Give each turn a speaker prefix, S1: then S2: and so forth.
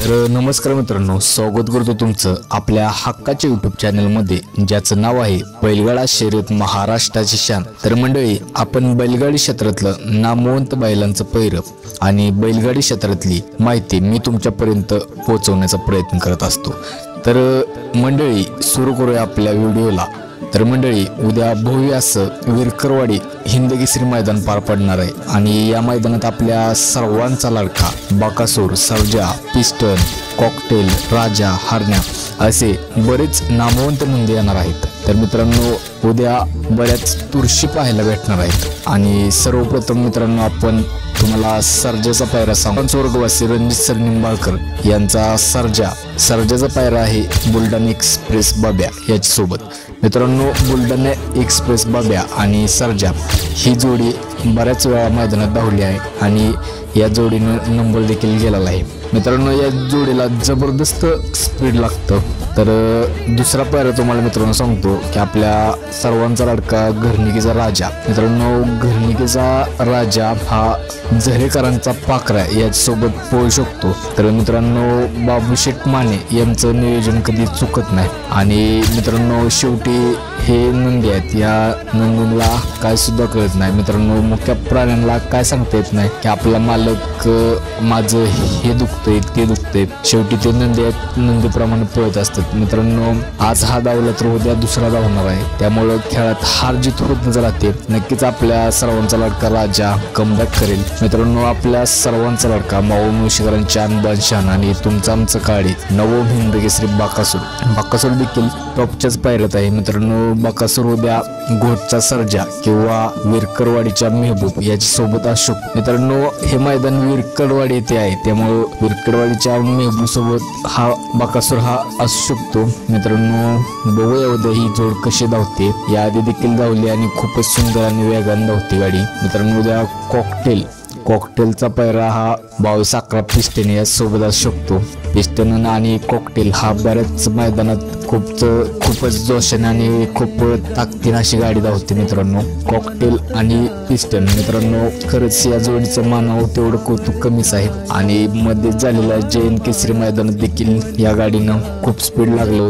S1: तर नमस्कार मित्रांनो, स्वागत करतो तुमचं आपल्या हक्काच्या यूट्यूब चॅनलमध्ये, ज्याचं नाव आहे बैलगाडा शर्यत महाराष्ट्राची शान। तर मंडळी, आपण बैलगाडी क्षेत्रातलं नामवंत बैलांचं पैर आणि बैलगाडी क्षेत्रातली माहिती मी तुमच्यापर्यंत पोहोचवण्याचा प्रयत्न करत असतो। तर मंडळी, सुरू करूया आपल्या व्हिडिओला। तर मंडळी, उद्या भव्य असं विरकरवाडी हिंदकेसरी मैदान पार पडणार आहे आणि या मैदानात आपल्या सर्वांचा लाडका बकासूर, सर्जा, पिस्टन, कॉकटेल, राजा, हरण्या असे बरेच नामवंत नंदी येणार आहेत। तर मित्रांनो, उद्या बऱ्याच तुरशी पाहायला भेटणार आहेत आणि सर्वप्रथम मित्रांनो, आपण तुम्हाला सर्जाचा पायरा सांगू। स्वर्गवासी रणजित सर निंबाळकर यांचा सर्जाचा पायरा आहे बुलढाणा एक्सप्रेस बाब्या याच्यासोबत। मित्रांनो, बुलढाणा एक्सप्रेस बाब्या आणि सर्जा ही जोडी बऱ्याच वेळा मैदानात धावली आहे आणि या जोडीनं नंबर देखील गेलेला आहे। मित्रांनो, या जोडीला जबरदस्त स्पीड लागतं। तर दुसरा पायरा तुम्हाला मित्रांनो सांगतो की आपल्या सर्वांचा लाडका घरणिकीचा राजा। मित्रांनो, घरणिकीचा राजा हा झरेकरांचा पाखरा याच्यासोबत पळू शकतो। तर मित्रांनो, बाबूशेठ माने यांचं नियोजन कधी चुकत नाही आणि मित्रांनो, शेवटी हे नंदी आहेत, या नंदीला काय सुद्धा कळत नाही। मित्रांनो, मुख्य प्राण्यांना काय सांगता येत नाही की आपला मालक माझं हे दुखतंय ते दुखतंय, शेवटी ते नंदी आहेत, नंदीप्रमाणे पळत असतात। मित्रांनो, आज हा धावला तर उद्या दुसरा धावणार आहे, त्यामुळं खेळात हार जीत होत राहते। नक्कीच आपल्या सर्वांचा लाडका राजा कमबॅक करेल। मित्रांनो, आपल्या सर्वांचा लाडका माऊ मुळशीकरांच्या अनबादशान आणि तुमचं आमचं काळी नवम हिंदकेसरी बकासूर देखील टॉपच्याच पायऱ्यात आहे। मित्रांनो, बकासूर उद्या घोटचा सर्जा किंवा विरकरवाडीच्या मेहबूब याच्यासोबत असू शकतो। मित्रांनो, हे मैदान विरकरवाडी येथे आहे, त्यामुळे विरकरवाडीच्या मेहबूब सोबत हा बकासूर हा असू शकतो। मित्रांनो, बघूया उद्या ही जोड कशी धावते। याआधी देखील धावली आणि खूपच सुंदर आणि वेगाने धावते गाडी। मित्रांनो, उद्या कॉकटेलचा पैरा हा 22-11 पिस्टन या सोबत असू शकतो। पिस्टन आणि कॉकटेल हा बऱ्याच मैदानात खूपच जोशाने आणि खूप ताकदीने अशी गाडी धावते। मित्रांनो, कॉकटेल आणि पिस्टन, मित्रांनो खरंच या जोडीचं मानावं तेवढं कौतुक कमीच आहे आणि मध्ये झालेल्या जयंत केसरी मैदानात देखील या गाडीनं खूप स्पीड लागलं होतं।